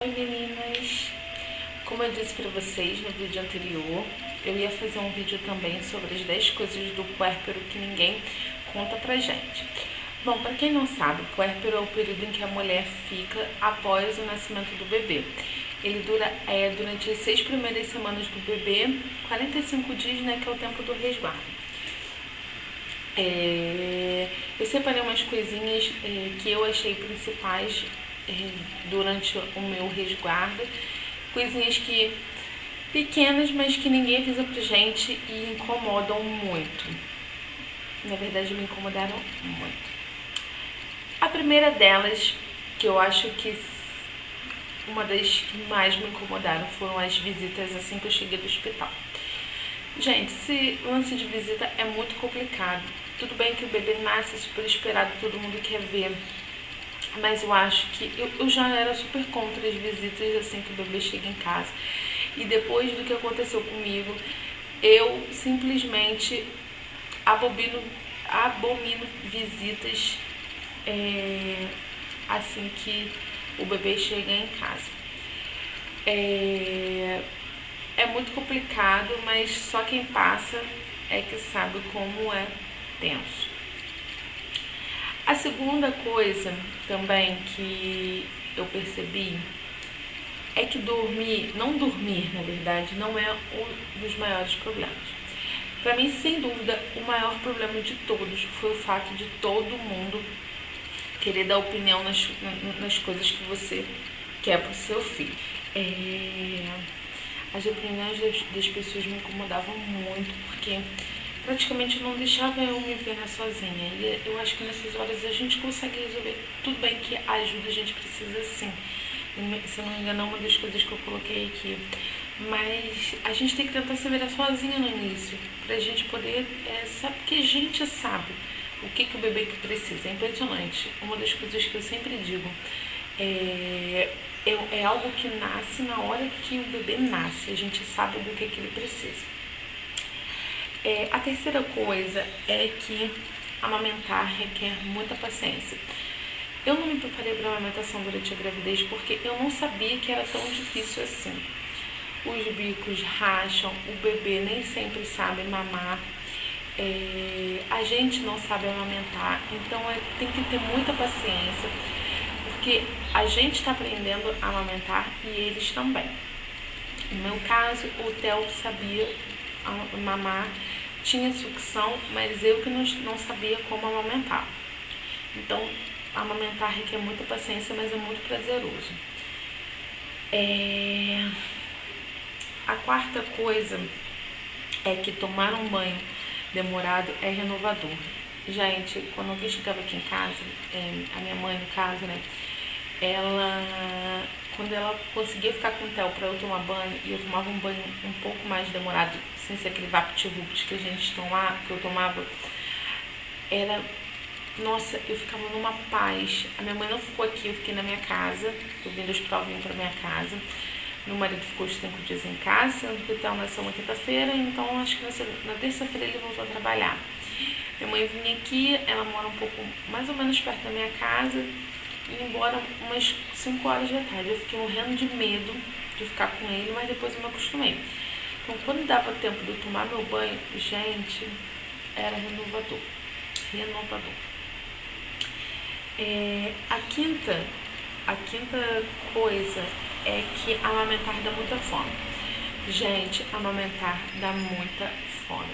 Oi meninas, como eu disse pra vocês no vídeo anterior, eu ia fazer um vídeo também sobre as 10 coisas do puérpero que ninguém conta pra gente. Bom, pra quem não sabe, o puérpero é o período em que a mulher fica após o nascimento do bebê. Ele dura durante as 6 primeiras semanas do bebê, 45 dias, né, que é o tempo do resguardo. Eu separei umas coisinhas que eu achei principais durante o meu resguardo, coisinhas que pequenas, mas que ninguém avisa pra gente e incomodam muito. Na verdade, me incomodaram muito. A primeira delas, que eu acho que uma das que mais me incomodaram, foram as visitas assim que eu cheguei do hospital. Gente, esse lance de visita é muito complicado. Tudo bem que o bebê nasce super esperado, todo mundo quer ver. Mas eu acho que eu já era super contra as visitas assim que o bebê chega em casa. E depois do que aconteceu comigo, eu simplesmente abomino visitas assim que o bebê chega em casa. É muito complicado, mas só quem passa é que sabe como é tenso. A segunda coisa também que eu percebi é que não dormir, na verdade, não é um dos maiores problemas. Para mim, sem dúvida, o maior problema de todos foi o fato de todo mundo querer dar opinião nas coisas que você quer pro seu filho. As opiniões das pessoas me incomodavam muito, porque praticamente não deixava eu me ver sozinha. E eu acho que nessas horas a gente consegue resolver. Tudo bem que a ajuda a gente precisa sim. Se eu não me engano, é uma das coisas que eu coloquei aqui. Mas a gente tem que tentar se virar sozinha no início, pra gente poder saber, porque a gente sabe o que o bebê precisa. É impressionante. Uma das coisas que eu sempre digo é algo que nasce na hora que o bebê nasce. A gente sabe do que ele precisa. A terceira coisa é que amamentar requer muita paciência. Eu não me preparei para a amamentação durante a gravidez porque eu não sabia que era tão difícil assim. Os bicos racham, o bebê nem sempre sabe mamar, a gente não sabe amamentar, então tem que ter muita paciência, porque a gente está aprendendo a amamentar e eles também. No meu caso, o Theo sabia mamar, tinha sucção, mas eu que não sabia como amamentar. Então, amamentar requer muita paciência, mas é muito prazeroso. A quarta coisa é que tomar um banho demorado é renovador. Gente, quando alguém chegava aqui em casa, a minha mãe no caso, né, quando ela conseguia ficar com o Theo pra eu tomar banho, e eu tomava um banho um pouco mais demorado, sem ser aquele vapt-vupt que eu tomava, nossa, eu ficava numa paz. A minha mãe não ficou aqui, eu fiquei na minha casa, eu vim do hospital, vim pra minha casa. Meu marido ficou os 5 dias em casa, sendo que o Theo nasceu na quinta-feira, então acho que na terça-feira ele voltou a trabalhar. Minha mãe vinha aqui, ela mora um pouco, mais ou menos perto da minha casa, e ia embora umas 5 horas da tarde. Eu fiquei morrendo de medo de ficar com ele, mas depois eu me acostumei. Então, quando dava tempo de eu tomar meu banho, gente, era renovador. A quinta coisa é que amamentar dá muita fome. Gente, amamentar dá muita fome.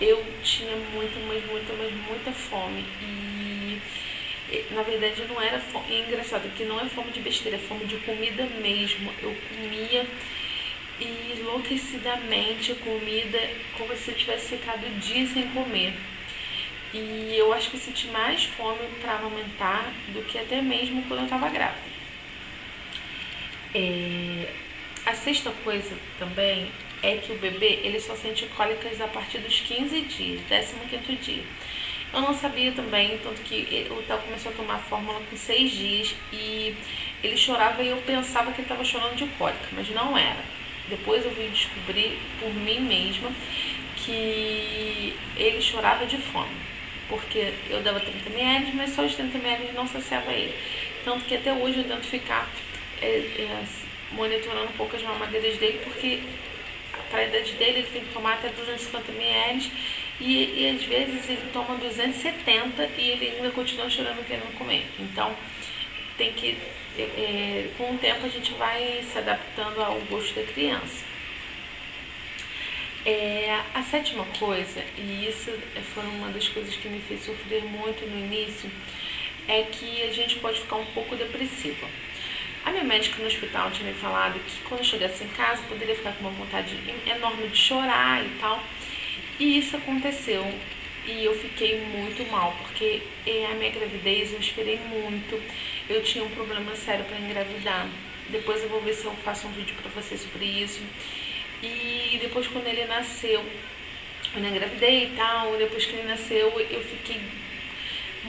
Eu tinha muita fome e na verdade não era fome. É engraçado que não é fome de besteira, é fome de comida mesmo. Eu comia e enlouquecidamente comida, como se eu tivesse ficado dias sem comer. E eu acho que eu senti mais fome para amamentar do que até mesmo quando eu estava grávida. A sexta coisa também é que o bebê ele só sente cólicas a partir dos 15 dias, 15º dia. Eu não sabia também, tanto que o Theo começou a tomar fórmula com 6 dias e ele chorava e eu pensava que ele estava chorando de cólica, mas não era. Depois eu vim descobrir por mim mesma que ele chorava de fome, porque eu dava 30 ml, mas só os 30 ml não saciava ele. Tanto que até hoje eu tento ficar monitorando um pouco as mamadeiras dele, porque para a idade dele ele tem que tomar até 250 ml e às vezes ele toma 270 e ele ainda continua chorando querendo comer. Então tem que, com o tempo a gente vai se adaptando ao gosto da criança. A sétima coisa, e isso foi uma das coisas que me fez sofrer muito no início, é que a gente pode ficar um pouco depressiva. A minha médica no hospital tinha me falado que quando eu chegasse em casa eu poderia ficar com uma vontade enorme de chorar e tal. E isso aconteceu. E eu fiquei muito mal, porque a minha gravidez eu esperei muito. Eu tinha um problema sério para engravidar. Depois eu vou ver se eu faço um vídeo para vocês sobre isso. E depois quando ele nasceu, eu não engravidei e tal. Depois que ele nasceu eu fiquei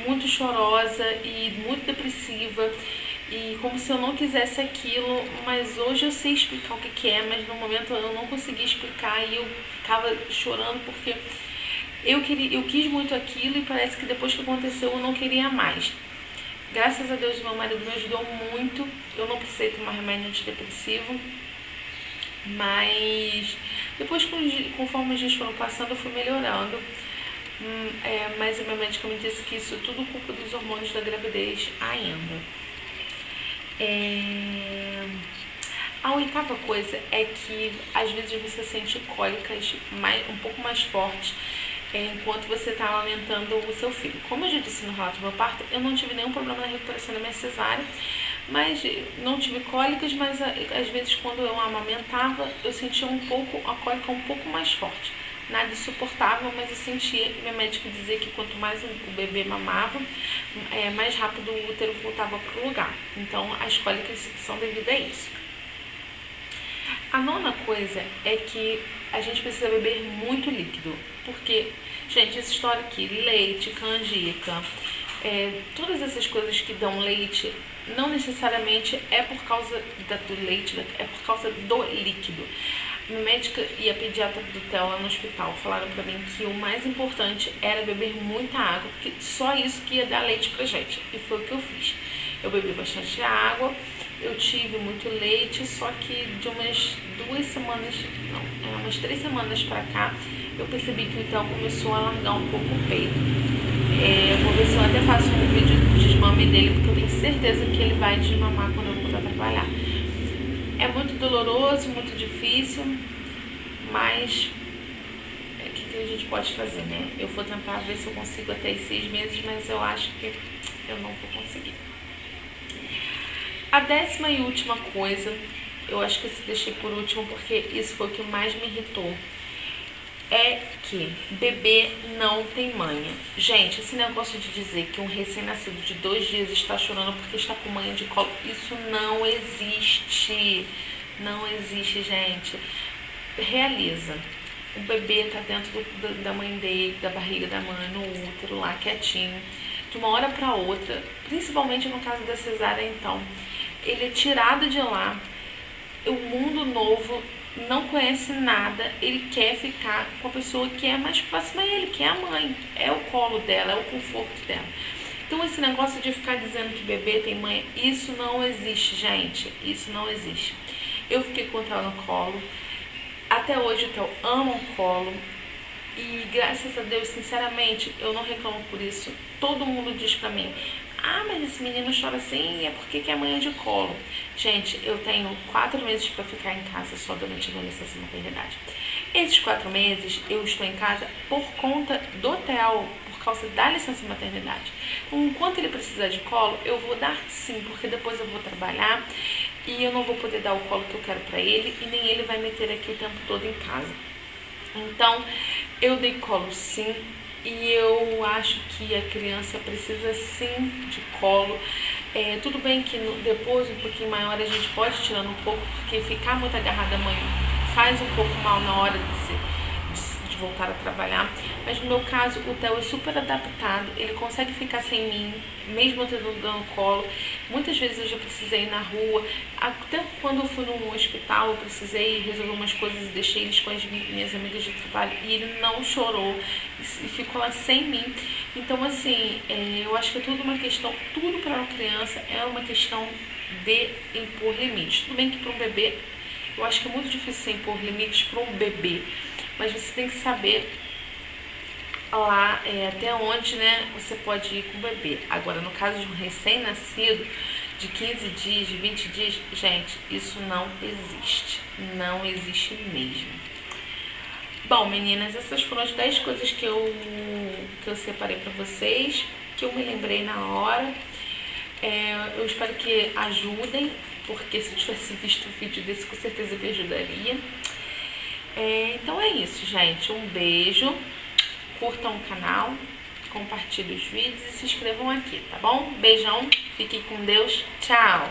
muito chorosa e muito depressiva. E como se eu não quisesse aquilo, mas hoje eu sei explicar o que é, mas no momento eu não conseguia explicar e eu ficava chorando porque eu quis muito aquilo e parece que depois que aconteceu eu não queria mais. Graças a Deus meu marido me ajudou muito, eu não precisei tomar remédio antidepressivo, mas depois conforme os dias foram passando eu fui melhorando. Mas a minha médica me disse que isso é tudo culpa dos hormônios da gravidez ainda. A oitava coisa é que às vezes você sente cólicas um pouco mais fortes enquanto você está amamentando o seu filho. Como eu já disse no relato do meu parto, eu não tive nenhum problema na recuperação da minha cesárea, mas não tive cólicas, mas às vezes quando eu amamentava eu sentia a cólica um pouco mais forte. Nada insuportável, mas eu sentia, e minha médica dizia que quanto mais o bebê mamava, mais rápido o útero voltava para o lugar. Então, as cólicas são devido a isso. A nona coisa é que a gente precisa beber muito líquido, porque, gente, essa história aqui, leite, canjica, todas essas coisas que dão leite, não necessariamente é por causa do leite, é por causa do líquido. Minha médica e a pediatra do Theo lá no hospital falaram pra mim que o mais importante era beber muita água, porque só isso que ia dar leite pra gente. E foi o que eu fiz. Eu bebi bastante água, eu tive muito leite, só que de umas 3 semanas pra cá, eu percebi que o Theo começou a largar um pouco o peito. Vou ver se eu até faço um vídeo de desmame dele, porque eu tenho certeza que ele vai desmamar quando eu voltar a trabalhar. É muito doloroso, muito difícil, mas o que a gente pode fazer, né? Eu vou tentar ver se eu consigo até os 6 meses, mas eu acho que eu não vou conseguir. A 10ª e última coisa, eu acho que eu deixei por último porque isso foi o que mais me irritou, é que bebê não tem manha. Gente, esse negócio de dizer que um recém-nascido de 2 dias está chorando porque está com manha de colo, isso não existe. Não existe, gente. Realiza. O bebê está dentro da mãe dele, da barriga da mãe, no útero, lá quietinho. De uma hora para outra, principalmente no caso da cesárea, então, ele é tirado de lá, o mundo novo, não conhece nada, ele quer ficar com a pessoa que é mais próxima a ele, que é a mãe, é o colo dela, é o conforto dela. Então esse negócio de ficar dizendo que bebê tem mãe, isso não existe, gente, isso não existe. Eu fiquei com o Theo no colo, até hoje o Theo ama o colo, e graças a Deus, sinceramente, eu não reclamo por isso. Todo mundo diz pra mim, mas esse menino chora assim, é porque que é mãe de colo. Gente, eu tenho 4 meses para ficar em casa só durante a minha licença maternidade. Esses 4 meses eu estou em casa por conta do Theo, por causa da licença maternidade. Então, enquanto ele precisar de colo, eu vou dar sim, porque depois eu vou trabalhar e eu não vou poder dar o colo que eu quero para ele e nem ele vai me ter aqui o tempo todo em casa. Então, eu dei colo sim. E eu acho que a criança precisa sim de colo. Tudo bem que depois, um pouquinho maior, a gente pode ir tirando um pouco, porque ficar muito agarrada à mãe faz um pouco mal na hora de voltar a trabalhar. Mas no meu caso, o Theo é super adaptado, ele consegue ficar sem mim, mesmo eu tendo dando colo. Muitas vezes eu já precisei ir na rua, até quando eu fui no hospital, eu precisei resolver umas coisas e deixei eles com as minhas amigas de trabalho e ele não chorou e ficou lá sem mim. Então, assim, eu acho que é tudo uma questão, tudo para uma criança é uma questão de impor limites. Tudo bem que para um bebê, eu acho que é muito difícil você impor limites para um bebê, mas você tem que saber lá até onde, né, você pode ir com o bebê. Agora, no caso de um recém-nascido, de 15 dias, de 20 dias, gente, isso não existe. Não existe mesmo. Bom, meninas, essas foram as 10 coisas que eu separei pra vocês, que eu me lembrei na hora. Eu espero que ajudem, porque se eu tivesse visto um vídeo desse, com certeza me ajudaria. Então é isso, gente. Um beijo. Curtam o canal, compartilhem os vídeos e se inscrevam aqui, tá bom? Beijão, fiquem com Deus, tchau!